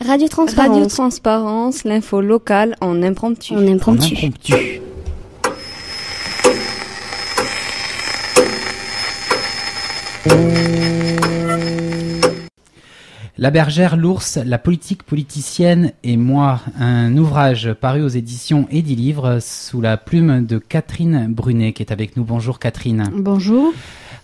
Radio Transparence. Radio Transparence, l'info locale en impromptu. En impromptu. La bergère, l'ours, la politique politicienne et moi, un ouvrage paru aux éditions Edilivre sous la plume de Catherine Brunet qui est avec nous. Bonjour Catherine. Bonjour.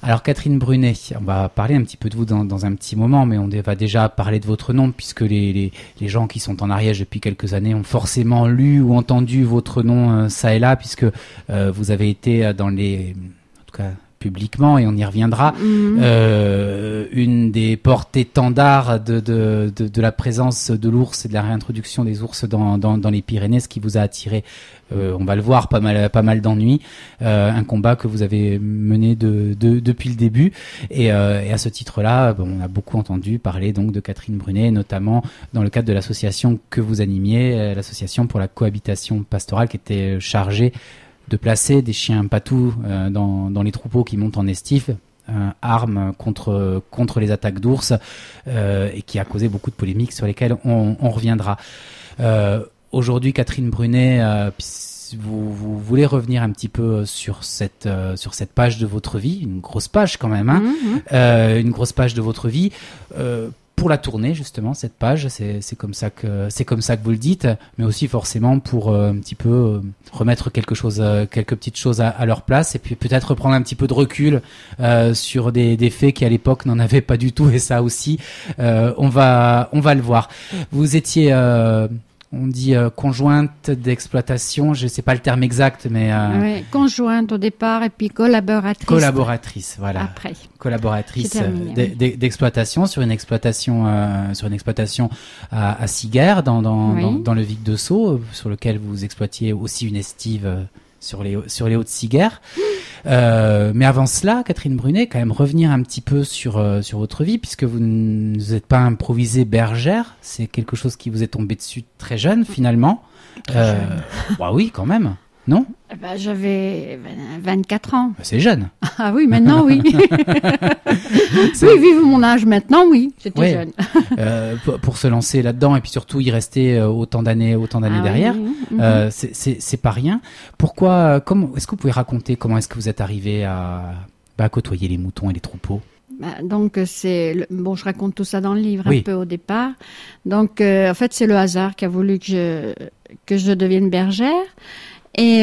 Alors Catherine Brunet, on va parler un petit peu de vous dans un petit moment, mais on va déjà parler de votre nom puisque les gens qui sont en Ariège depuis quelques années ont forcément lu ou entendu votre nom ça et là puisque vous avez été dans les... En tout cas, publiquement, et on y reviendra, une des porte-étendards de la présence de l'ours et de la réintroduction des ours dans les Pyrénées, ce qui vous a attiré, on va le voir, pas mal d'ennuis, un combat que vous avez mené depuis le début, et à ce titre-là, on a beaucoup entendu parler donc de Catherine Brunet, notamment dans le cadre de l'association que vous animiez, l'association pour la cohabitation pastorale, qui était chargée de placer des chiens patous dans les troupeaux qui montent en estif, armes contre les attaques d'ours, et qui a causé beaucoup de polémiques sur lesquelles on reviendra. Aujourd'hui, Catherine Brunet, vous voulez revenir un petit peu sur cette page de votre vie, une grosse page quand même, une grosse page de votre vie. Pour la tourner justement cette page, c'est comme ça que vous le dites, mais aussi forcément pour un petit peu remettre quelques petites choses à leur place, et puis peut-être prendre un petit peu de recul sur des faits qui à l'époque n'en avaient pas du tout, et ça aussi on va le voir. Vous étiez on dit conjointe d'exploitation, je sais pas le terme exact, mais oui, conjointe au départ et puis collaboratrice. Collaboratrice, voilà. Après. Collaboratrice d'exploitation sur une exploitation à Siguer dans le Vic de Sceaux, sur lequel vous exploitiez aussi une estive sur les Hauts de Siguer. Mais avant cela, Catherine Brunet, quand même revenir un petit peu sur votre vie, puisque vous n'êtes pas improvisée bergère, c'est quelque chose qui vous est tombé dessus très jeune finalement. Jeune. Bah oui, quand même, non? J'avais 24 ans. C'est jeune. Ah oui, maintenant oui. Oui, vive mon âge maintenant, oui, c'était jeune. Pour se lancer là-dedans et puis surtout y rester autant d'années derrière, oui. C'est pas rien. Pourquoi? Est-ce que vous pouvez raconter comment est-ce que vous êtes arrivé à côtoyer les moutons et les troupeaux? Donc je raconte tout ça dans le livre, un peu au départ. Donc en fait c'est le hasard qui a voulu que je devienne bergère. Et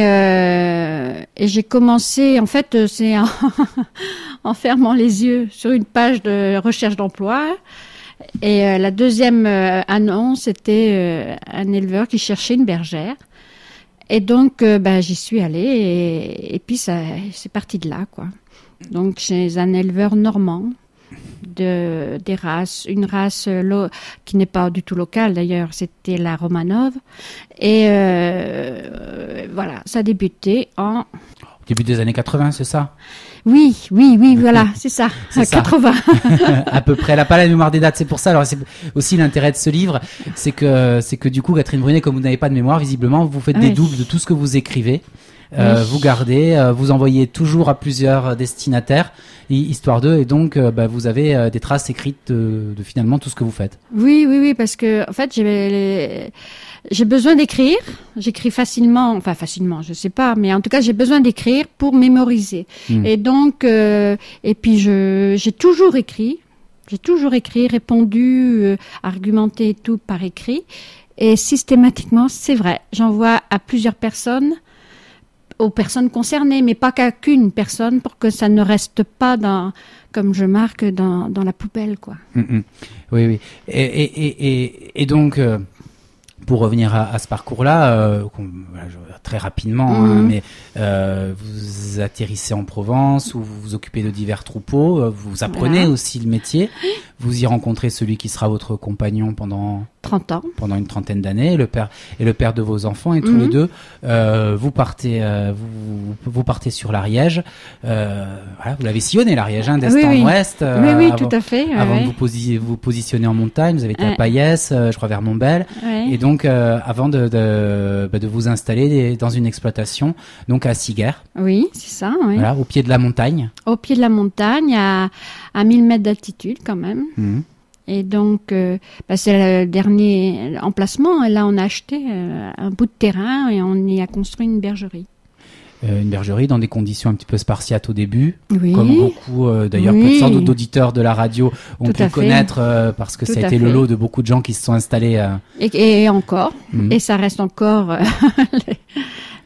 j'ai commencé, en fait, c'est en fermant les yeux sur une page de recherche d'emploi. Et la deuxième annonce, c'était un éleveur qui cherchait une bergère. Et donc, j'y suis allée et puis c'est parti de là, quoi. Donc, chez un éleveur normand. Une race qui n'est pas du tout locale d'ailleurs, c'était la Romanov, et voilà, ça a débuté au début des années 80, c'est ça? Oui, voilà, c'est ça, 80. À peu près, elle n'a pas la mémoire des dates, c'est pour ça. Alors c'est aussi l'intérêt de ce livre, c'est que du coup, Catherine Brunet, comme vous n'avez pas de mémoire, visiblement, vous faites des doubles de tout ce que vous écrivez. Vous gardez, vous envoyez toujours à plusieurs destinataires, histoire d'eux, et donc vous avez des traces écrites de finalement tout ce que vous faites. Oui, parce que en fait j'ai besoin d'écrire. J'écris facilement, je sais pas, mais en tout cas j'ai besoin d'écrire pour mémoriser. Et donc et puis j'ai toujours écrit, répondu, argumenté et tout par écrit, et systématiquement c'est vrai, j'envoie à plusieurs personnes. Aux personnes concernées, mais pas qu'à qu'une personne, pour que ça ne reste pas comme je marque, dans la poubelle, quoi. Oui. Et donc, pour revenir à ce parcours-là, très rapidement, mais vous atterrissez en Provence, où vous vous occupez de divers troupeaux, vous apprenez aussi le métier, vous y rencontrez celui qui sera votre compagnon pendant 30 ans. Pendant une trentaine d'années, le père de vos enfants, et tous les deux, vous partez sur l'Ariège. Vous l'avez sillonné l'Ariège, d'est en ouest. Oui, tout à fait. Avant de vous positionner en montagne, vous avez été à Payès, je crois vers Montbel, et donc avant de vous installer dans une exploitation, donc à Siguer. Oui, c'est ça. Oui. Voilà, au pied de la montagne. Au pied de la montagne, à 1000 mètres d'altitude quand même. Et donc, c'est le dernier emplacement. Et là, on a acheté un bout de terrain et on y a construit une bergerie. Une bergerie dans des conditions un petit peu spartiates au début, oui. comme beaucoup d'ailleurs sans doute d'auditeurs de la radio ont pu connaître parce que ça a été le lot de beaucoup de gens qui se sont installés. Et encore, et ça reste encore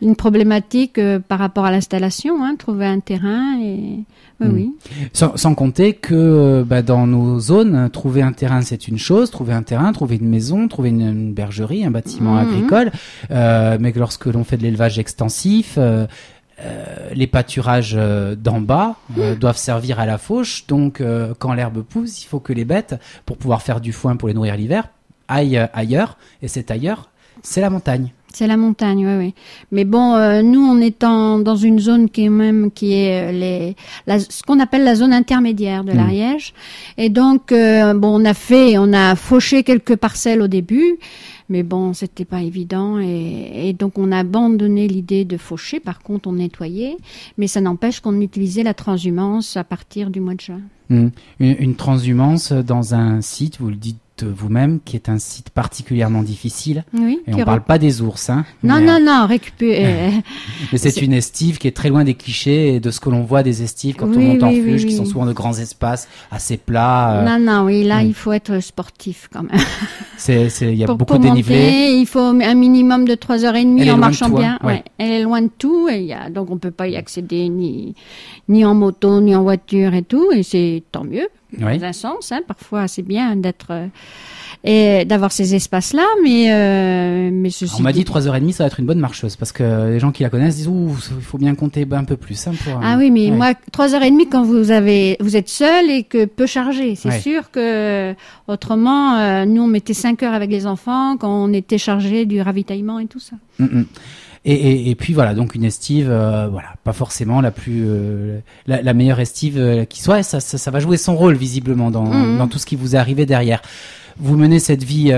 une problématique par rapport à l'installation, trouver un terrain et oui. Sans compter que dans nos zones, trouver un terrain c'est une chose, trouver une maison, trouver une bergerie, un bâtiment agricole, mais que lorsque l'on fait de l'élevage extensif, les pâturages d'en bas doivent servir à la fauche, donc quand l'herbe pousse, il faut que les bêtes, pour pouvoir faire du foin pour les nourrir l'hiver, aillent ailleurs, et cet ailleurs, c'est la montagne. C'est la montagne, oui. Mais bon, nous, on est dans une zone qui est ce qu'on appelle la zone intermédiaire de l'Ariège. Et donc, on a fauché quelques parcelles au début, mais bon, c'était pas évident. Et donc, on a abandonné l'idée de faucher. Par contre, on nettoyait. Mais ça n'empêche qu'on utilisait la transhumance à partir du mois de juin. Une transhumance dans un site, vous le dites vous-même, qui est un site particulièrement difficile. Oui, et on parle pas des ours, hein. Non, récupérer. Mais c'est une estive qui est très loin des clichés et de ce que l'on voit des estives quand on monte en Fluge, qui sont souvent de grands espaces assez plats. Il faut être sportif quand même. Il y a beaucoup de dénivelé. Il faut un minimum de 3h30 en marchant bien. Ouais. Elle est loin de tout donc on peut pas y accéder ni en moto, ni en voiture et tout, et c'est tant mieux. Dans un sens, parfois c'est bien et d'avoir ces espaces-là, mais ceci. On m'a dit 3h30, ça va être une bonne marcheuse, parce que les gens qui la connaissent disent il faut bien compter un peu plus. Moi 3h30 quand vous êtes seul et que peu chargé, c'est sûr que autrement, nous on mettait 5 heures avec les enfants quand on était chargé du ravitaillement et tout ça. Et puis voilà, donc une estive, pas forcément la plus la meilleure estive qui soit. Ça va jouer son rôle visiblement dans tout ce qui vous est arrivé derrière. Vous menez cette vie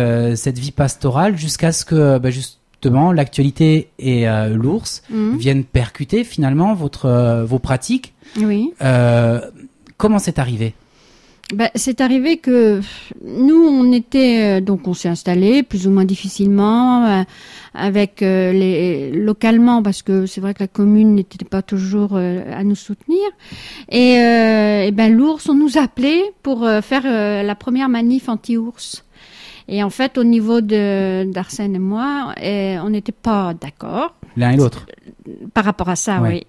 pastorale jusqu'à ce que justement l'actualité et l'ours viennent percuter finalement vos pratiques. Oui. Comment c'est arrivé? C'est arrivé que nous, on s'est installé plus ou moins difficilement avec localement, parce que c'est vrai que la commune n'était pas toujours à nous soutenir. Et l'ours, on nous appelait pour faire la première manif anti-ours. Et en fait, au niveau d'Arsène et moi, on n'était pas d'accord. L'un et l'autre. Par rapport à ça, oui.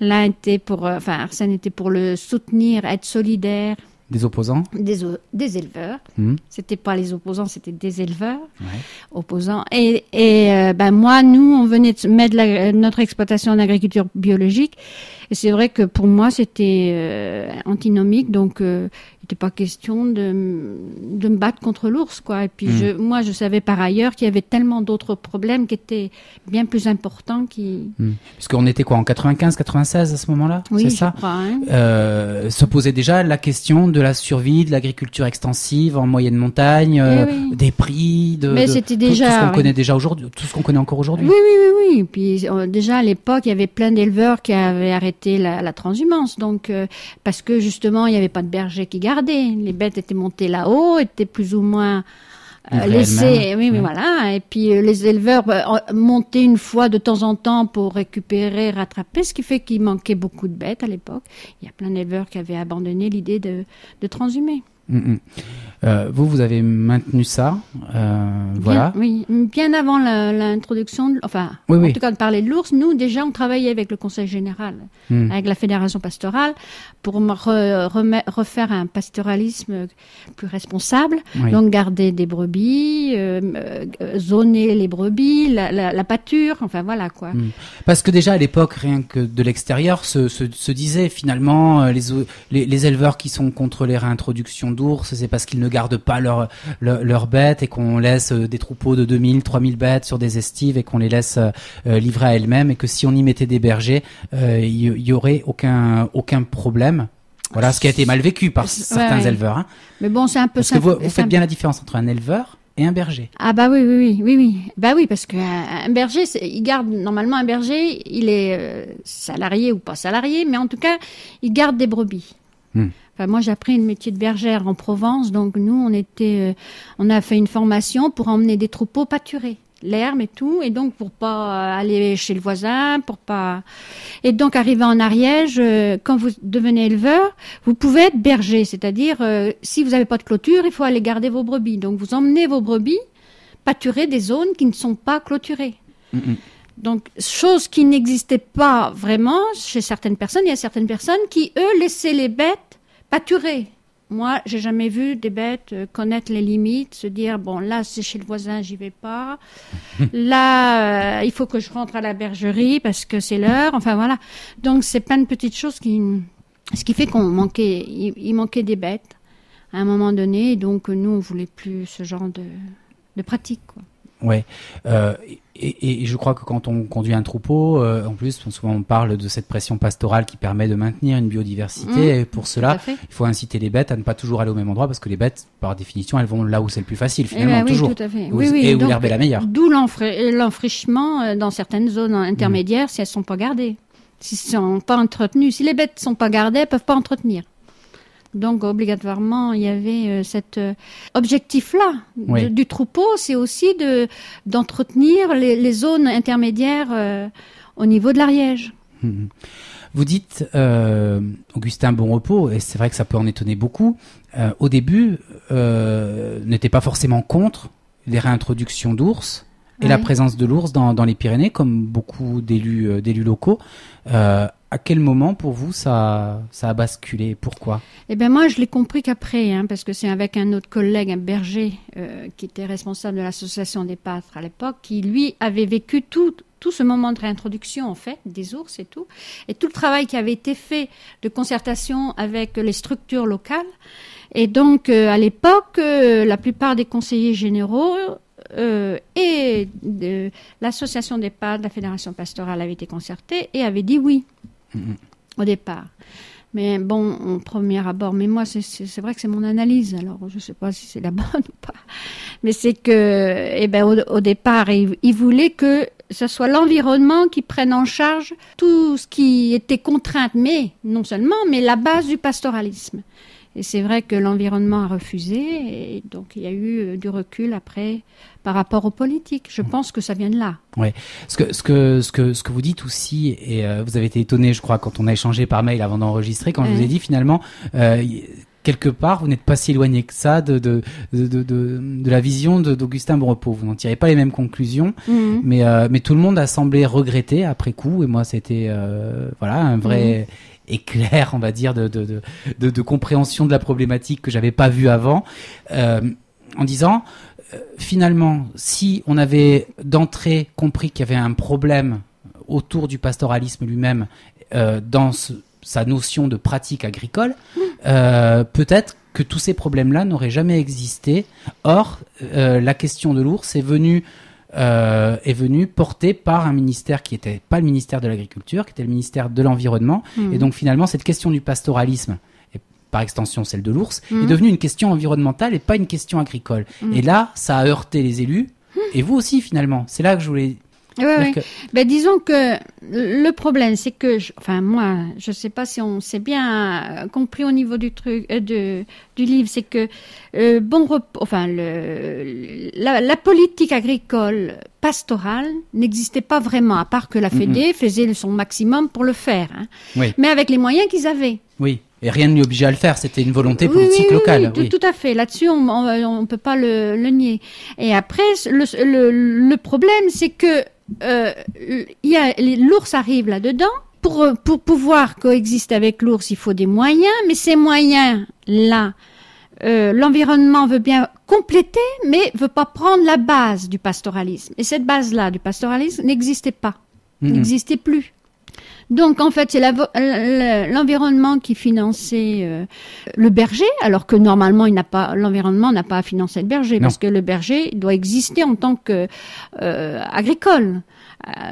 Arsène était pour le soutenir, être solidaire. Des opposants? Des éleveurs. C'était pas les opposants, c'était des éleveurs opposants. Et moi, nous, on venait de mettre notre exploitation en agriculture biologique. Et c'est vrai que pour moi, c'était antinomique. Donc, il n'était pas question de me battre contre l'ours, quoi. Et puis, moi, je savais par ailleurs qu'il y avait tellement d'autres problèmes qui étaient bien plus importants Parce qu'on était quoi, en 95, 96 à ce moment-là? Oui, c'est ça? Je crois, se posait déjà la question de la survie de l'agriculture extensive en moyenne montagne, des prix, c'était déjà, tout ce qu'on connaît déjà aujourd'hui, tout ce qu'on connaît encore aujourd'hui. Oui. Et puis déjà à l'époque, il y avait plein d'éleveurs qui avaient arrêté la transhumance, donc parce que justement, il n'y avait pas de bergers qui gardaient. Les bêtes étaient montées là-haut, étaient plus ou moins laissées. Voilà. Et puis les éleveurs montaient une fois de temps en temps pour récupérer, rattraper, ce qui fait qu'il manquait beaucoup de bêtes à l'époque. Il y a plein d'éleveurs qui avaient abandonné l'idée de transhumer. Vous avez maintenu ça, voilà. Oui, bien avant l'introduction, en tout cas de parler de l'ours, nous déjà on travaillait avec le Conseil général, avec la Fédération pastorale, pour refaire un pastoralisme plus responsable, donc garder des brebis, zoner les brebis, la pâture, voilà quoi. Parce que déjà à l'époque, rien que de l'extérieur, se disait finalement les éleveurs qui sont contre les réintroductions d'ours, c'est parce qu'ils ne gardent pas leurs bêtes et qu'on laisse des troupeaux de 2000, 3000 bêtes sur des estives et qu'on les laisse livrer à elles-mêmes, et que si on y mettait des bergers, il y aurait aucun problème. Voilà ce qui a été mal vécu par certains éleveurs. Hein. Mais bon, c'est un peu parce que vous faites bien la différence entre un éleveur et un berger. Ah bah oui. Bah oui, parce qu'un berger, il garde normalement un berger, il est salarié ou pas salarié, mais en tout cas, il garde des brebis. Enfin, moi, j'ai appris le métier de bergère en Provence, donc nous, on a fait une formation pour emmener des troupeaux pâturer, l'herbe et tout, et donc pour pas aller chez le voisin, et donc arrivé en Ariège, quand vous devenez éleveur, vous pouvez être berger, c'est-à-dire si vous n'avez pas de clôture, il faut aller garder vos brebis. Donc vous emmenez vos brebis pâturer des zones qui ne sont pas clôturées. Donc, chose qui n'existait pas vraiment chez certaines personnes. Il y a certaines personnes qui, eux, laissaient les bêtes pâturer. Moi, j'ai jamais vu des bêtes connaître les limites, se dire, bon, là, c'est chez le voisin, j'y vais pas. Là, il faut que je rentre à la bergerie parce que c'est l'heure. Enfin, voilà. Donc, c'est plein de petites choses ce qui fait il manquait des bêtes à un moment donné. Et donc, nous, on voulait plus ce genre de pratique, quoi. Ouais. Et je crois que quand on conduit un troupeau, en plus, souvent on parle de cette pression pastorale qui permet de maintenir une biodiversité. Et pour cela, il faut inciter les bêtes à ne pas toujours aller au même endroit parce que les bêtes, par définition, elles vont là où c'est le plus facile, finalement, toujours. Tout à fait. Et où donc, l'herbe est la meilleure. D'où l'enfrichement dans certaines zones intermédiaires si elles sont pas gardées, si elles sont pas entretenues. Si les bêtes sont pas gardées, elles peuvent pas entretenir. Donc, obligatoirement, il y avait cet objectif-là du troupeau, c'est aussi d'entretenir les zones intermédiaires au niveau de l'Ariège. Vous dites, Augustin Bonrepos, et c'est vrai que ça peut en étonner beaucoup, au début, n'était pas forcément contre les réintroductions d'ours et la présence de l'ours dans les Pyrénées, comme beaucoup d'élus locaux. À quel moment, pour vous, ça a basculé? Pourquoi? Eh bien, moi, je l'ai compris qu'après, parce que c'est avec un autre collègue, un berger, qui était responsable de l'association des pâtres à l'époque, qui, lui, avait vécu tout ce moment de réintroduction, en fait, des ours et tout le travail qui avait été fait de concertation avec les structures locales. Et donc, à l'époque, la plupart des conseillers généraux et de l'association des pâtres, la fédération pastorale avait été concertée et avait dit oui. Au départ. Mais bon, au premier abord, mais moi, c'est vrai que c'est mon analyse, alors je ne sais pas si c'est la bonne ou pas. Mais c'est que, au départ, il voulait que ce soit l'environnement qui prenne en charge tout ce qui était contrainte, mais non seulement, mais la base du pastoralisme. Et c'est vrai que l'environnement a refusé, et donc il y a eu du recul après par rapport aux politiques. Je pense que ça vient de là. Ouais. Ce que vous dites aussi, et vous avez été étonné, je crois, quand on a échangé par mail avant d'enregistrer, quand je vous ai dit finalement, quelque part, vous n'êtes pas si éloigné que ça de la vision d'Augustin Bonrepos. Vous n'en tirez pas les mêmes conclusions, mais tout le monde a semblé regretter après coup, et moi c'était un vrai éclair, on va dire, de compréhension de la problématique que j'avais pas vue avant, en disant finalement, si on avait d'entrée compris qu'il y avait un problème autour du pastoralisme lui-même dans sa notion de pratique agricole, peut-être que tous ces problèmes-là n'auraient jamais existé. Or, la question de l'ours est venue portée par un ministère qui n'était pas le ministère de l'Agriculture, qui était le ministère de l'Environnement. Et donc finalement, cette question du pastoralisme, et par extension celle de l'ours, est devenue une question environnementale et pas une question agricole. Et là, ça a heurté les élus, et vous aussi finalement. C'est là que je voulais... disons que le problème, c'est que, moi, je sais pas si on s'est bien compris au niveau du truc, du livre, c'est que la politique agricole pastorale n'existait pas vraiment, à part que la Fédé faisait son maximum pour le faire, mais avec les moyens qu'ils avaient. Oui. Et rien ne l'y obligeait à le faire, c'était une volonté politique locale. Oui, tout à fait. Là-dessus, on peut pas le nier. Et après, le problème, c'est que l'ours arrive là-dedans. Pour pouvoir coexister avec l'ours, il faut des moyens, mais ces moyens-là, l'environnement veut bien compléter, mais veut pas prendre la base du pastoralisme. Et cette base-là du pastoralisme n'existait pas, n'existait plus. Donc, en fait, c'est l'environnement qui finançait le berger, alors que normalement, l'environnement n'a pas à financer le berger, parce que le berger doit exister en tant que agricole.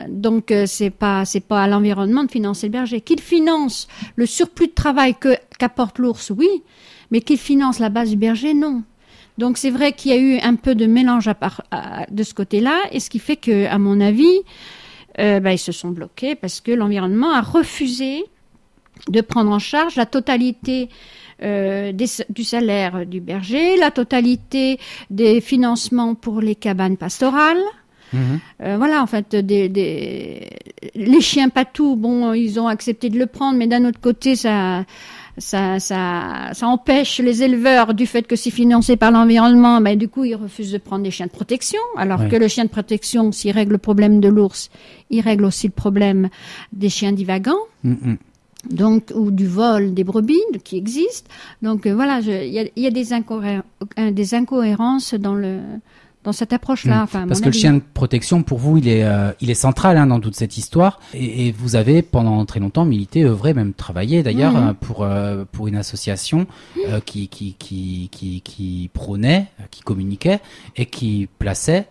Donc, c'est pas à l'environnement de financer le berger. Qu'il finance le surplus de travail qu'apporte l'ours, oui, mais qu'il finance la base du berger, non. Donc, c'est vrai qu'il y a eu un peu de mélange de ce côté-là, et ce qui fait que, à mon avis, ils se sont bloqués parce que l'environnement a refusé de prendre en charge la totalité du salaire du berger, la totalité des financements pour les cabanes pastorales. Voilà, en fait, les chiens patous, bon, ils ont accepté de le prendre, mais d'un autre côté, ça empêche les éleveurs, du fait que c'est financé par l'environnement, ben, du coup, ils refusent de prendre des chiens de protection, alors que le chien de protection, s'il règle le problème de l'ours, il règle aussi le problème des chiens divagants. Donc, ou du vol des brebis qui existent. Donc, voilà, il y a des incohérences dans cette approche-là. Enfin, parce que le chien de protection, pour vous, il est central dans toute cette histoire. Et vous avez, pendant très longtemps, milité, œuvré, même travaillé d'ailleurs, pour une association qui prônait, qui communiquait et qui plaçait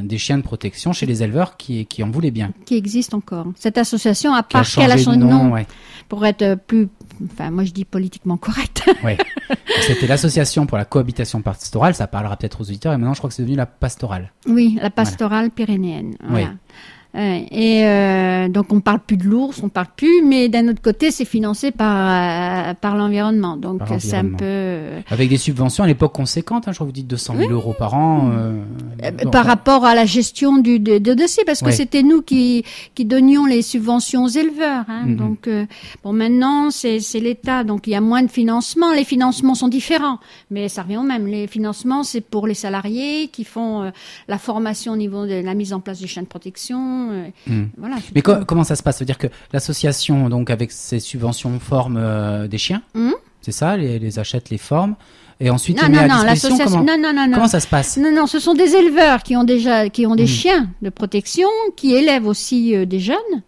des chiens de protection chez les éleveurs qui en voulaient bien. Qui existe encore. Cette association, à part qu'elle a changé de nom, pour être plus, enfin, moi je dis politiquement correct. Oui. C'était l'association pour la cohabitation pastorale, ça parlera peut-être aux auditeurs, et maintenant je crois que c'est devenu la pastorale. Oui, la pastorale pyrénéenne. Voilà. Et donc on parle plus de l'ours, on parle plus, mais d'un autre côté c'est financé par l'environnement, donc c'est un peu avec des subventions à l'époque conséquentes, je crois que vous dites 200 000 euros par an. Par rapport à la gestion du dossier, parce que c'était nous qui donnions les subventions aux éleveurs. Donc bon, maintenant c'est l'État, donc il y a moins de financement. Les financements sont différents, mais ça revient au même. Les financements c'est pour les salariés qui font la formation au niveau de la mise en place du chien de protection. Voilà, mais comment ça se passe? C'est-à-dire que l'association, donc avec ses subventions, forme des chiens, c'est ça, les achète, les forme, et ensuite les met à disposition. Comment ça se passe? Non, ce sont des éleveurs qui ont des chiens de protection, qui élèvent aussi des jeunes,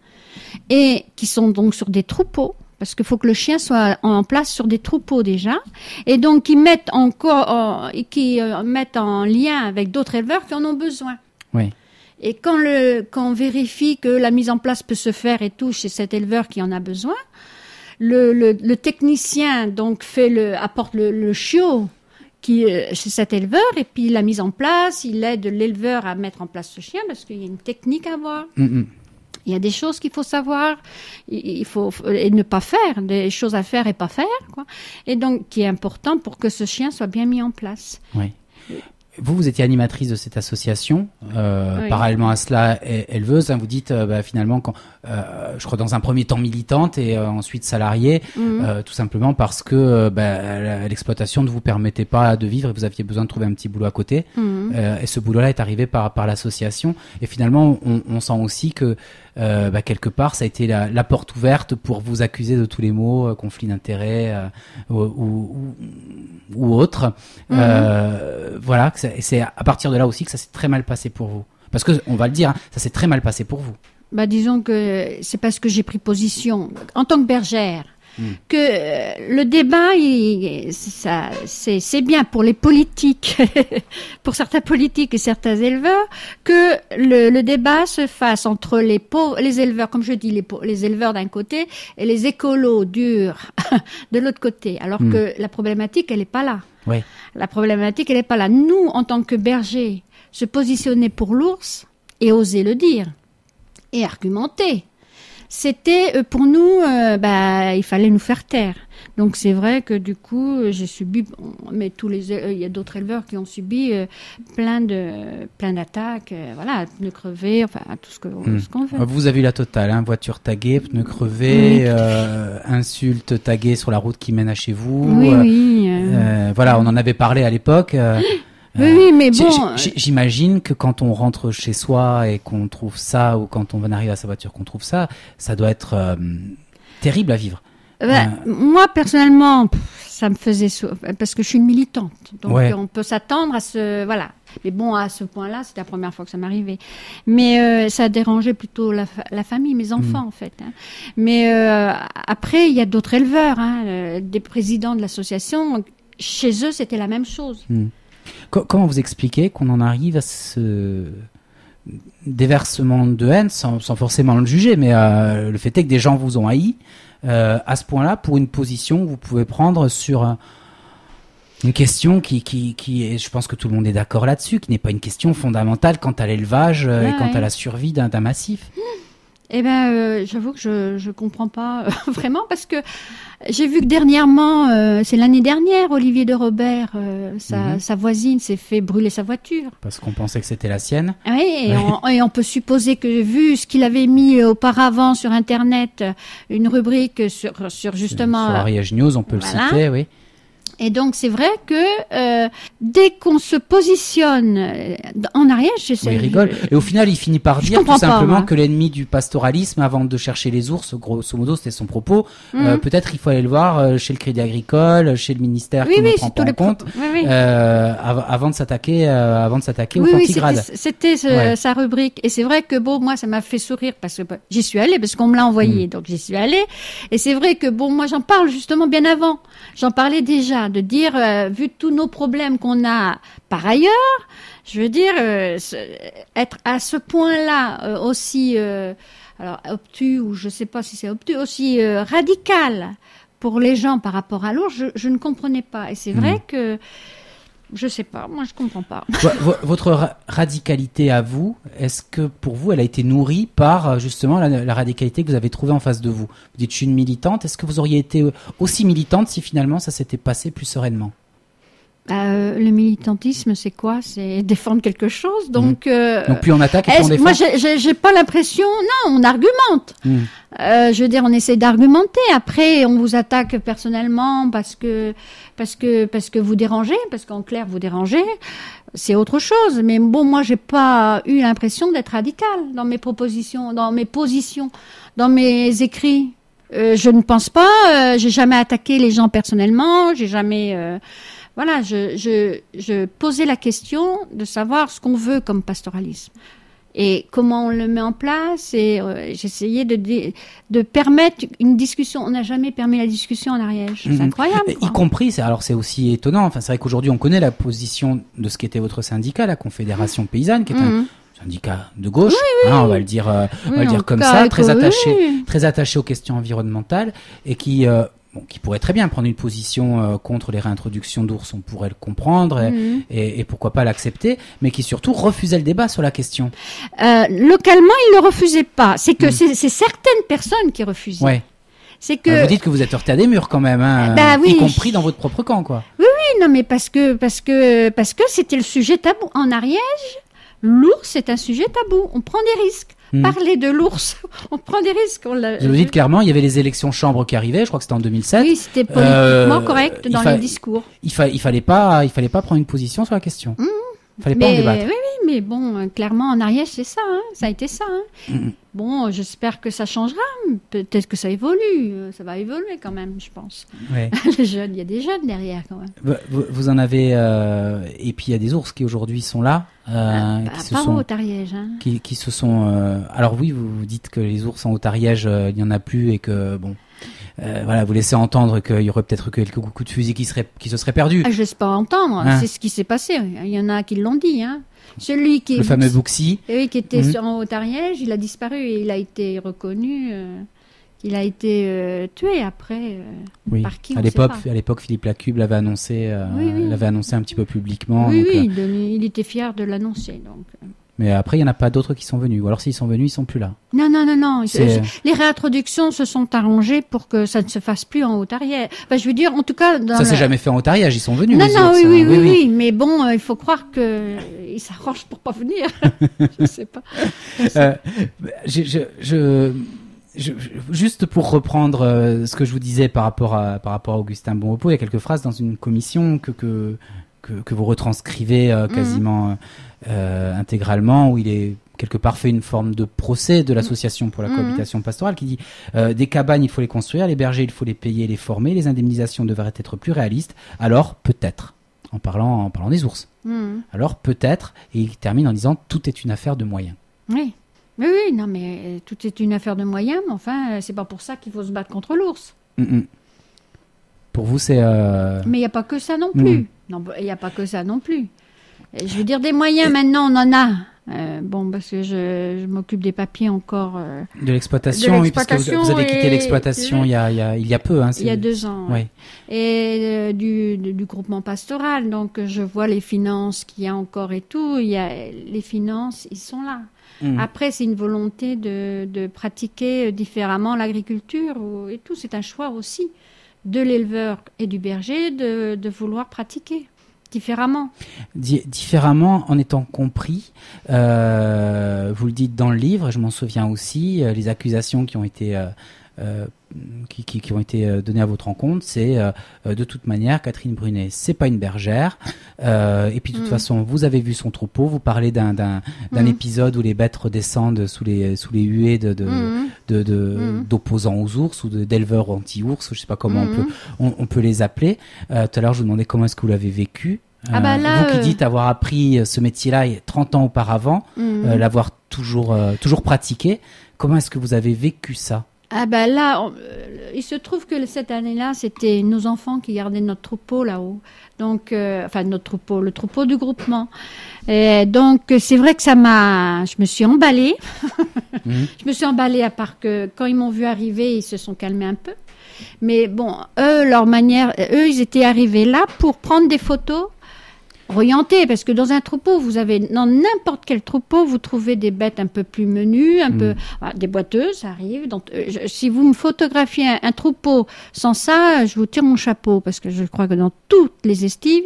et qui sont donc sur des troupeaux. Parce qu'il faut que le chien soit en place sur des troupeaux déjà, et donc qui mettent en lien avec d'autres éleveurs qui en ont besoin. Oui. Et quand on vérifie que la mise en place peut se faire et tout chez cet éleveur qui en a besoin, le technicien donc apporte le chiot chez cet éleveur, et puis la mise en place, il aide l'éleveur à mettre en place ce chien parce qu'il y a une technique à avoir. Il y a des choses qu'il faut savoir, il faut et ne pas faire, des choses à faire et pas faire, quoi. Et donc qui est important pour que ce chien soit bien mis en place. Oui. Vous étiez animatrice de cette association, parallèlement à cela, éleveuse. Vous dites finalement, je crois dans un premier temps militante et ensuite salariée, tout simplement parce que l'exploitation ne vous permettait pas de vivre et vous aviez besoin de trouver un petit boulot à côté. Et ce boulot-là est arrivé par l'association. Et finalement, on sent aussi que quelque part, ça a été la porte ouverte pour vous accuser de tous les maux, conflits d'intérêts ou autres. Voilà, c'est à partir de là aussi que ça s'est très mal passé pour vous. Parce que, on va le dire, ça s'est très mal passé pour vous. Disons que c'est parce que j'ai pris position en tant que bergère. Que le débat, c'est bien pour les politiques, pour certains politiques et certains éleveurs, que le débat se fasse entre les éleveurs, comme je dis, les éleveurs d'un côté et les écolos durs de l'autre côté. Alors que la problématique, elle n'est pas là. Oui. La problématique, elle n'est pas là. Nous, en tant que bergers, se positionner pour l'ours et oser le dire et argumenter. C'était pour nous, il fallait nous faire taire. Donc c'est vrai que du coup, j'ai subi, mais il y a d'autres éleveurs qui ont subi plein d'attaques, pneus crevés, enfin tout ce qu'on veut. Vous avez eu la totale, voiture taguée, pneus crevés, insultes taguées sur la route qui mène à chez vous. Oui. Voilà, on en avait parlé à l'époque. Oui, mais bon. J'imagine que quand on rentre chez soi et qu'on trouve ça, ou quand on arrive à sa voiture qu'on trouve ça, ça doit être terrible à vivre. Moi, personnellement, ça me faisait parce que je suis une militante. Donc, on peut s'attendre à voilà. Mais bon, à ce point-là, c'était la première fois que ça m'arrivait. Mais ça a dérangé plutôt la famille, mes enfants, en fait. Mais après, il y a d'autres éleveurs, des présidents de l'association. Chez eux, c'était la même chose. Comment vous expliquez qu'on en arrive à ce déversement de haine, sans forcément le juger, mais le fait est que des gens vous ont haï à ce point-là pour une position que vous pouvez prendre sur une question qui est, je pense que tout le monde est d'accord là-dessus, qui n'est pas une question fondamentale quant à l'élevage et quant à la survie d'un massif. Eh ben, j'avoue que je comprends pas vraiment parce que j'ai vu que dernièrement, c'est l'année dernière, Olivier de Robert, sa voisine s'est fait brûler sa voiture. Parce qu'on pensait que c'était la sienne. Oui, et on peut supposer que vu ce qu'il avait mis auparavant sur Internet, une rubrique sur justement... Sur Ariège News, on peut le citer, oui. Et donc, c'est vrai que dès qu'on se positionne en Ariège, il rigole. Et au final, il finit par dire tout simplement que l'ennemi du pastoralisme, avant de chercher les ours, grosso modo, c'était son propos, peut-être il faut aller le voir chez le Crédit Agricole, chez le ministère qui ne prend pas en compte, avant de s'attaquer aux plantigrades. C'était sa rubrique. Et c'est vrai que bon, moi, ça m'a fait sourire parce que j'y suis allée, parce qu'on me l'a envoyé, donc j'y suis allée. Et c'est vrai que bon, moi, j'en parle justement bien avant. J'en parlais déjà, de dire, vu tous nos problèmes qu'on a par ailleurs, je veux dire, être à ce point-là aussi, alors obtus, ou je sais pas si c'est obtus, aussi radical pour les gens par rapport à l'ours, je ne comprenais pas. Et c'est vrai que, je sais pas, moi je comprends pas. Votre radicalité à vous, est-ce que pour vous, elle a été nourrie par justement la radicalité que vous avez trouvée en face de vous? Vous dites, je suis une militante. Est-ce que vous auriez été aussi militante si finalement ça s'était passé plus sereinement? Le militantisme, c'est quoi? C'est défendre quelque chose. Donc plus on attaque et plus on défend. Moi, j'ai pas l'impression. Non, on argumente. Je veux dire, on essaie d'argumenter. Après, on vous attaque personnellement parce que vous dérangez, parce qu'en clair vous dérangez. C'est autre chose. Mais bon, moi, j'ai pas eu l'impression d'être radicale dans mes propositions, dans mes positions, dans mes écrits. Je ne pense pas. J'ai jamais attaqué les gens personnellement. J'ai jamais. Voilà, je posais la question de savoir ce qu'on veut comme pastoralisme et comment on le met en place, et j'essayais de permettre une discussion. On n'a jamais permis la discussion en Ariège. C'est incroyable. Y compris, c'est aussi étonnant. Enfin, c'est vrai qu'aujourd'hui on connaît la position de ce qu'était votre syndicat, la Confédération paysanne, qui est un syndicat de gauche, on va le dire, comme ça, très attaché aux questions environnementales, et qui pourrait très bien prendre une position contre les réintroductions d'ours, on pourrait le comprendre et pourquoi pas l'accepter, mais qui surtout refusait le débat sur la question. Localement, il ne le refusait pas. C'est que c'est certaines personnes qui refusaient. Ouais. C'est que vous dites que vous êtes heurté à des murs quand même, hein, y compris dans votre propre camp, quoi. Oui, non, mais parce que c'était le sujet tabou en Ariège. L'ours, c'est un sujet tabou. On prend des risques. Parler de l'ours, on prend des risques. Je vous dis clairement, il y avait les élections chambres qui arrivaient, je crois que c'était en 2007. Oui, c'était politiquement correct dans les discours. Il fallait pas prendre une position sur la question. Il fallait pas en débattre. Oui, mais bon, clairement, en Ariège, c'est ça, hein, ça a été ça. Hein. Bon, j'espère que ça changera. Peut-être que ça évolue. Ça va évoluer quand même, je pense. Ouais. Les jeunes, il y a des jeunes derrière quand même. Vous en avez... et puis il y a des ours qui aujourd'hui sont là. Pas en Haute-Ariège. Hein. Qui se sont... Alors oui, vous dites que les ours en Haute-Ariège, il n'y en a plus et que... bon. Voilà, vous laissez entendre qu'il y aurait peut-être quelques coups de fusil qui se seraient perdus. Je laisse pas entendre, c'est ce qui s'est passé. Il y en a qui l'ont dit. Hein. Celui qui le fameux Bouxy. Oui, qui était en Haute-Ariège, il a disparu et il a été reconnu. Il a été tué après. Par qui, à l'époque, Philippe Lacube l'avait annoncé, l'avait annoncé un petit peu rétroduction. Il était fier de l'annoncer. Donc. Mais après, il n'y en a pas d'autres qui sont venus. Ou alors, s'ils sont venus, ils sont plus là. Non. Les réintroductions se sont arrangées pour que ça ne se fasse plus en Haute-Ariège. Enfin, je veux dire, en tout cas... Ça s'est jamais fait en Haute-Ariège, ils sont venus. Oui. Mais bon, il faut croire qu'ils s'arrangent pour pas venir. Je sais pas. Juste pour reprendre ce que je vous disais par rapport à Augustin Bonrepos, il y a quelques phrases dans une commission que vous retranscrivez quasiment intégralement, où il est quelque part fait une forme de procès de l'association pour la cohabitation pastorale, qui dit des cabanes, il faut les construire, les bergers, il faut les payer, les former, les indemnisations devraient être plus réalistes, alors peut-être, en parlant des ours, alors peut-être, et il termine en disant tout est une affaire de moyens. Oui, non, mais tout est une affaire de moyens, mais enfin, c'est pas pour ça qu'il faut se battre contre l'ours. Pour vous, c'est... Mais il n'y a pas que ça non plus. Non, il n'y a pas que ça non plus. Je veux dire, des moyens, maintenant, on en a. Parce que je m'occupe des papiers encore. De l'exploitation, oui, parce que vous avez quitté l'exploitation il y a peu. Hein, il y a 2 ans. Ouais. Et du groupement pastoral, donc je vois les finances qu'il y a encore et tout. Les finances, ils sont là. Après, c'est une volonté de pratiquer différemment l'agriculture et tout. C'est un choix aussi de l'éleveur et du berger de vouloir pratiquer différemment. Différemment en étant compris, vous le dites dans le livre, je m'en souviens aussi, les accusations qui ont été qui ont été données à votre rencontre, c'est de toute manière Catherine Brunet, c'est pas une bergère, et puis de toute façon vous avez vu son troupeau, vous parlez d'un épisode où les bêtes redescendent sous les huées d'opposants aux ours ou d'éleveurs anti-ours, je sais pas comment on peut les appeler. Tout à l'heure je vous demandais comment est-ce que vous l'avez vécu. Vous qui dites avoir appris ce métier-là 30 ans auparavant, l'avoir toujours pratiqué, comment est-ce que vous avez vécu ça? Il se trouve que cette année-là, c'était nos enfants qui gardaient notre troupeau là-haut. Donc, notre troupeau, le troupeau du groupement. Et donc, c'est vrai que je me suis emballée. Je me suis emballée à part que quand ils m'ont vu arriver, ils se sont calmés un peu. Mais bon, ils étaient arrivés là pour prendre des photos orienté, parce que dans un troupeau, dans n'importe quel troupeau, vous trouvez des bêtes un peu plus menues, des boiteuses, ça arrive. Donc, si vous me photographiez un troupeau sans ça, je vous tire mon chapeau, parce que je crois que dans toutes les estives,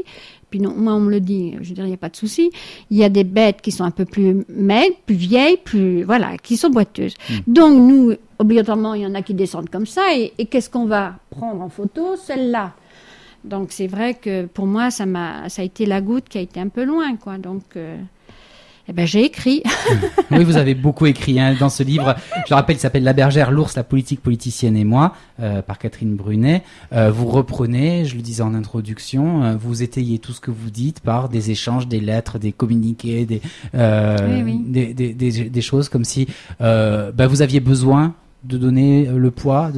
puis non, moi on me le dit, je veux dire, il n'y a pas de souci, il y a des bêtes qui sont un peu plus maigres, plus vieilles, qui sont boiteuses. Donc nous, obligatoirement, il y en a qui descendent comme ça, et qu'est-ce qu'on va prendre en photo? Celle-là. Donc c'est vrai que pour moi ça a été la goutte qui a été un peu loin, quoi. Donc j'ai écrit. Oui, vous avez beaucoup écrit dans ce livre. Je rappelle, il s'appelle La bergère, l'ours, la politique politicienne et moi, par Catherine Brunet. Vous reprenez, je le disais en introduction, vous étayez tout ce que vous dites par des échanges, des lettres, des communiqués, des choses comme si vous aviez besoin de donner le poids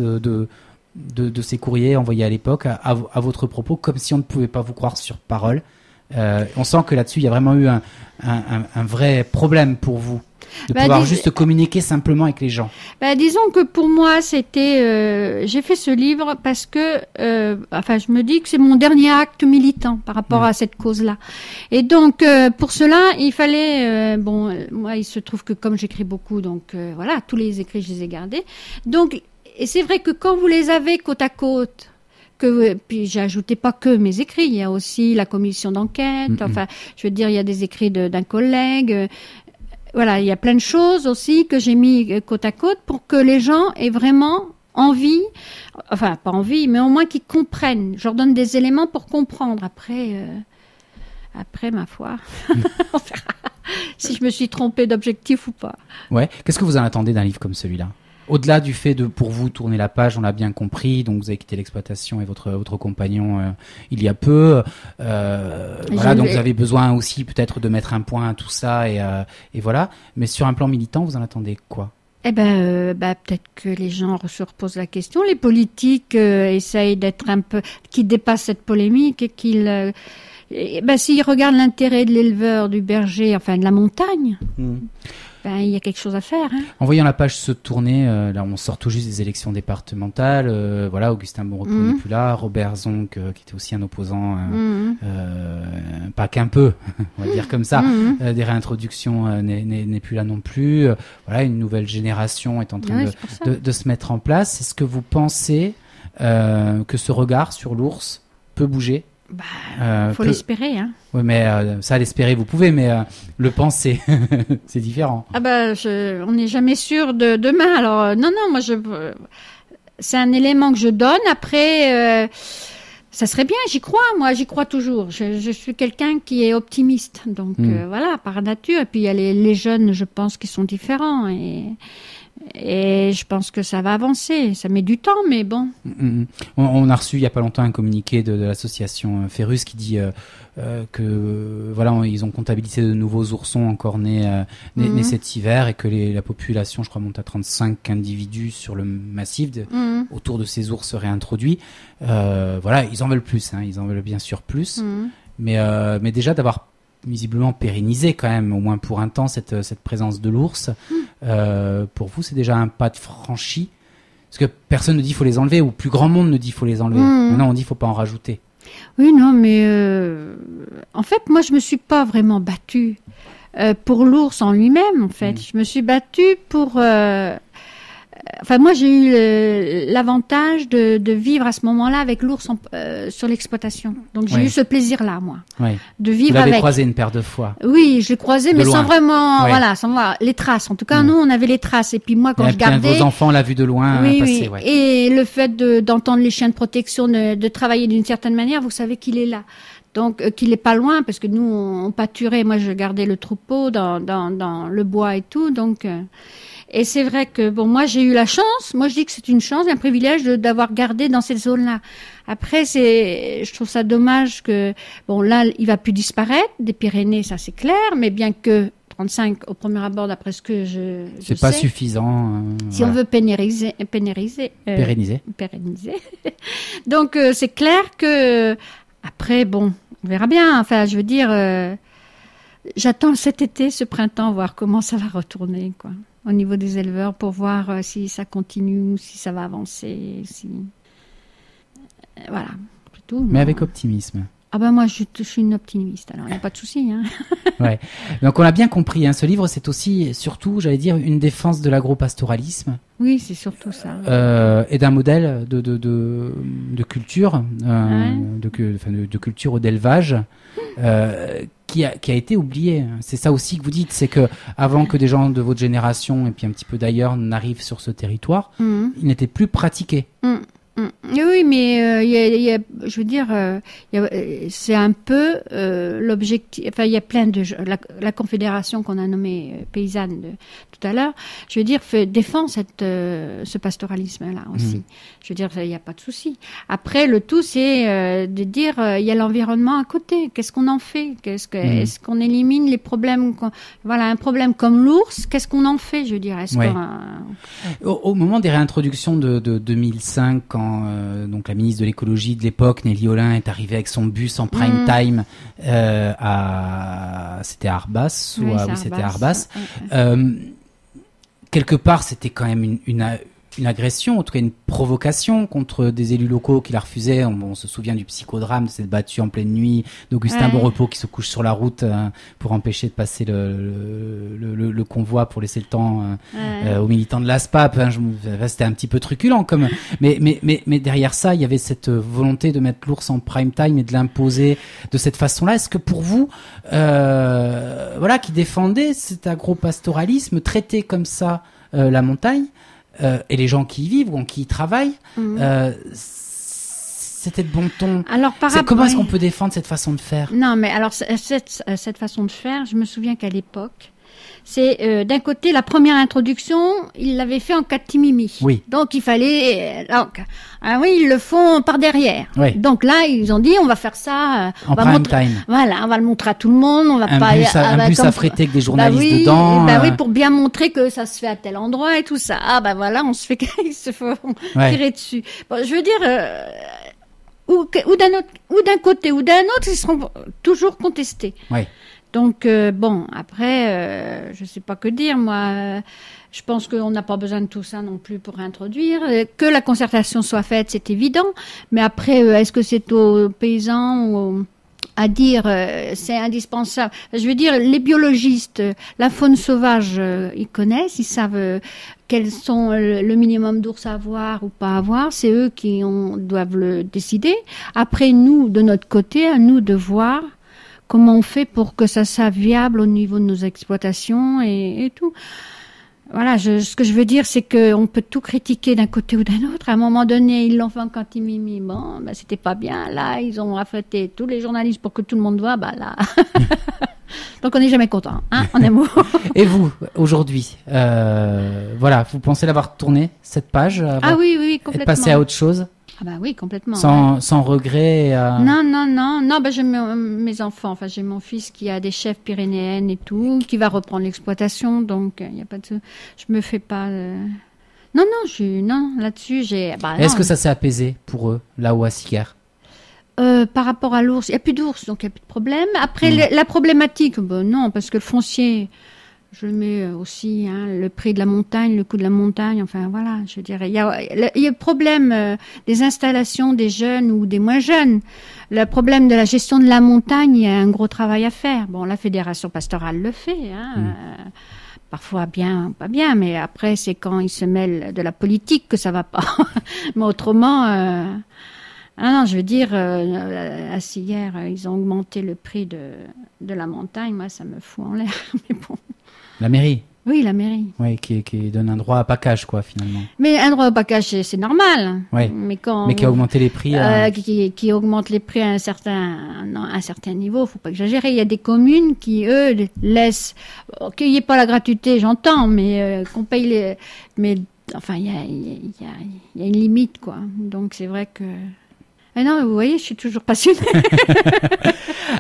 de ces courriers envoyés à l'époque à votre propos, comme si on ne pouvait pas vous croire sur parole. On sent que là-dessus, il y a vraiment eu un vrai problème pour vous, de pouvoir juste communiquer simplement avec les gens. Disons que pour moi, c'était... j'ai fait ce livre parce que... je me dis que c'est mon dernier acte militant par rapport à cette cause-là. Et donc, pour cela, il fallait... moi, il se trouve que comme j'écris beaucoup, donc tous les écrits, je les ai gardés. Donc... Et c'est vrai que quand vous les avez côte à côte, puis j'ai ajouté pas que mes écrits, il y a aussi la commission d'enquête, je veux dire, il y a des écrits d'un collègue, il y a plein de choses aussi que j'ai mis côte à côte pour que les gens aient vraiment envie, pas envie, mais au moins qu'ils comprennent. Je leur donne des éléments pour comprendre. Après, ma foi, on verra si je me suis trompée d'objectif ou pas. Ouais. Qu'est-ce que vous en attendez d'un livre comme celui-là ? Au-delà du fait de, pour vous, tourner la page, on l'a bien compris, donc vous avez quitté l'exploitation et votre compagnon il y a peu. Donc vous avez besoin aussi peut-être de mettre un point à tout ça et voilà. Mais sur un plan militant, vous en attendez quoi ? Peut-être que les gens se reposent la question. Les politiques essayent d'être un peu, qu'ils dépassent cette polémique et qu'ils, s'ils regardent l'intérêt de l'éleveur, du berger, de la montagne. Il y a quelque chose à faire. En voyant la page se tourner, là on sort tout juste des élections départementales, Augustin Bonrepos n'est plus là, Robert Zonck, qui était aussi un opposant, pas qu'un peu, on va dire comme ça, des réintroductions n'est plus là non plus. Une nouvelle génération est en train de se mettre en place. Est-ce que vous pensez que ce regard sur l'ours peut bouger ? Faut l'espérer, hein. Oui, mais ça, l'espérer, vous pouvez, mais le penser, c'est différent. On n'est jamais sûr de demain. Alors, non, moi, c'est un élément que je donne. Après, ça serait bien, j'y crois. Moi, j'y crois toujours. Je suis quelqu'un qui est optimiste. Donc, par nature. Et puis, il y a les jeunes, je pense, qui sont différents. Et je pense que ça va avancer. Ça met du temps, mais bon. On a reçu il y a pas longtemps un communiqué de l'association Ferrus qui dit que ils ont comptabilisé de nouveaux oursons encore nés cet hiver et que la population, je crois, monte à 35 individus sur le massif autour de ces ours réintroduits. Ils en veulent plus, ils en veulent bien sûr plus. Mais déjà d'avoir visiblement pérennisé quand même, au moins pour un temps, cette présence de l'ours. Pour vous, c'est déjà un pas de franchi? Parce que personne ne dit qu'il faut les enlever, ou plus grand monde ne dit qu'il faut les enlever. Maintenant, on dit qu'il ne faut pas en rajouter. Oui, non, mais en fait, moi, je me suis pas vraiment battue pour l'ours en lui-même, en fait. Je me suis battue pour... Enfin, moi, j'ai eu l'avantage de vivre à ce moment-là avec l'ours sur l'exploitation. Donc, j'ai eu ce plaisir-là, moi, de vivre avec. Vous l'avez croisé une paire de fois. Oui, je l'ai croisé, mais loin. sans vraiment, voilà, sans voir les traces. En tout cas, nous, on avait les traces. Et puis moi, quand je gardais, vos enfants l'ont vu de loin passer. Oui. Et le fait d'entendre les chiens de protection, de travailler d'une certaine manière, vous savez qu'il est là. Donc, qu'il est pas loin, parce que nous, on pâturait. Moi, je gardais le troupeau dans le bois et tout. Donc, et c'est vrai que, bon, moi, j'ai eu la chance. Moi, je dis que c'est une chance, un privilège d'avoir gardé dans cette zone-là. Après, je trouve ça dommage que, bon, là, il va plus disparaître des Pyrénées, ça c'est clair, mais bien que 35 au premier abord, d'après ce que je c'est pas suffisant. Si on veut pérenniser. Donc, c'est clair que, après, bon, on verra bien. Enfin, je veux dire, j'attends cet été, ce printemps, voir comment ça va retourner, quoi, au niveau des éleveurs, pour voir si ça continue, si ça va avancer, si... Voilà, c'est tout. Mais avec optimisme. Ah ben moi, je suis une optimiste, alors il n'y a pas de souci. Hein. Ouais. Donc on l'a bien compris, ce livre, c'est aussi, surtout, j'allais dire, une défense de l'agropastoralisme. Oui, c'est surtout ça. Et d'un modèle de culture, de culture ou d'élevage, qui a été oublié. C'est ça aussi que vous dites, c'est que avant que des gens de votre génération et puis un petit peu d'ailleurs n'arrivent sur ce territoire, il n'était plus pratiqué. Oui, mais je veux dire, c'est un peu l'objectif. Enfin, il y a plein de la confédération qu'on a nommée paysanne tout à l'heure. Je veux dire, défend ce pastoralisme-là aussi. Je veux dire, il n'y a pas de souci. Après, le tout, c'est de dire, il y a l'environnement à côté. Qu'est-ce qu'on en fait? Est-ce qu'on élimine les problèmes? Voilà, un problème comme l'ours, qu'est-ce qu'on en fait? Je veux dire, au moment des réintroductions de 2005, quand donc la ministre de l'écologie de l'époque, Nelly Olin, est arrivée avec son bus en prime time c'était à Arbas, c'était à Arbas. Quelque part, c'était quand même une agression, en tout cas une provocation contre des élus locaux qui la refusaient. On se souvient du psychodrame de cette battue en pleine nuit, d'Augustin Bonrepos qui se couche sur la route pour empêcher de passer le convoi, pour laisser le temps aux militants de l'ASPAP. C'était un petit peu truculent, mais derrière ça, il y avait cette volonté de mettre l'ours en prime time et de l'imposer de cette façon-là. Est-ce que pour vous, qui défendait cet agropastoralisme, traité comme ça la montagne, et les gens qui y vivent ou qui y travaillent, c'était de bon ton. Alors, comment est-ce qu'on peut défendre cette façon de faire? Non, mais alors cette façon de faire, je me souviens qu'à l'époque, c'est d'un côté la première introduction, ils l'avaient fait en catimimi. Oui. Donc il fallait, ils le font par derrière. Oui. Donc là ils ont dit on va faire ça en prime time. Voilà, on va le montrer à tout le monde. On va un bus affrété avec des journalistes dedans. Oui, pour bien montrer que ça se fait à tel endroit et tout ça. On se fait ils se font tirer dessus. Bon, je veux dire. Ou d'un côté ou d'un autre, ils seront toujours contestés. Oui. Donc, après, je sais pas que dire, moi. Je pense qu'on n'a pas besoin de tout ça non plus pour introduire. Que la concertation soit faite, c'est évident. Mais après, est-ce que c'est aux paysans à dire c'est indispensable? Je veux dire, les biologistes, la faune sauvage, ils connaissent, ils savent quels sont le minimum d'ours à avoir ou pas avoir. C'est eux qui doivent le décider. Après, nous, de notre côté, à nous de voir comment on fait pour que ça soit viable au niveau de nos exploitations et tout. Voilà, ce que je veux dire, c'est qu'on peut tout critiquer d'un côté ou d'un autre. À un moment donné, ils l'ont fait en catimimi. Bon, c'était pas bien. Là, ils ont affrété tous les journalistes pour que tout le monde voit. Là. Donc, on n'est jamais content, hein, en amour. Et vous, aujourd'hui, vous pensez l'avoir tourné, cette page? Oui, complètement. Être passé à autre chose? Ah bah oui, complètement. Sans regret. Non, j'ai mes enfants. Enfin, j'ai mon fils qui a des chèvres pyrénéennes et tout, qui va reprendre l'exploitation. Donc, il y a pas de. Je me fais pas. Non, là-dessus, j'ai. Est-ce que ça s'est apaisé pour eux, là-haut à Siguerre? Par rapport à l'ours, il n'y a plus d'ours, donc il n'y a plus de problème. Après, la problématique, non, parce que le foncier, je le mets aussi, le prix de la montagne, le coût de la montagne, enfin voilà, je dirais. Il y a le problème des installations des jeunes ou des moins jeunes. Le problème de la gestion de la montagne, il y a un gros travail à faire. Bon, la Fédération pastorale le fait, parfois bien, pas bien, mais après, c'est quand ils se mêlent de la politique que ça va pas. Mais autrement... non, je veux dire, hier, ils ont augmenté le prix de la montagne. Moi, ça me fout en l'air. Mais bon. La mairie? Oui, la mairie. Oui, qui donne un droit à package, quoi, finalement. Mais un droit à package, c'est normal. Oui. Mais qui a augmenté les prix. Qui augmente les prix à un certain niveau. Faut pas exagérer. Il y a des communes qui, eux, laissent qu'il n'y ait pas la gratuité, j'entends, mais qu'on paye les. Mais enfin, il y a une limite, quoi. Donc, c'est vrai que. Ah non, vous voyez, je suis toujours passionnée.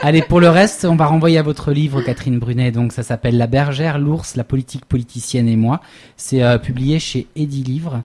Allez, pour le reste, on va renvoyer à votre livre, Catherine Brunet. Donc, ça s'appelle La bergère, l'ours, la politique politicienne et moi. C'est publié chez Eddy Livre.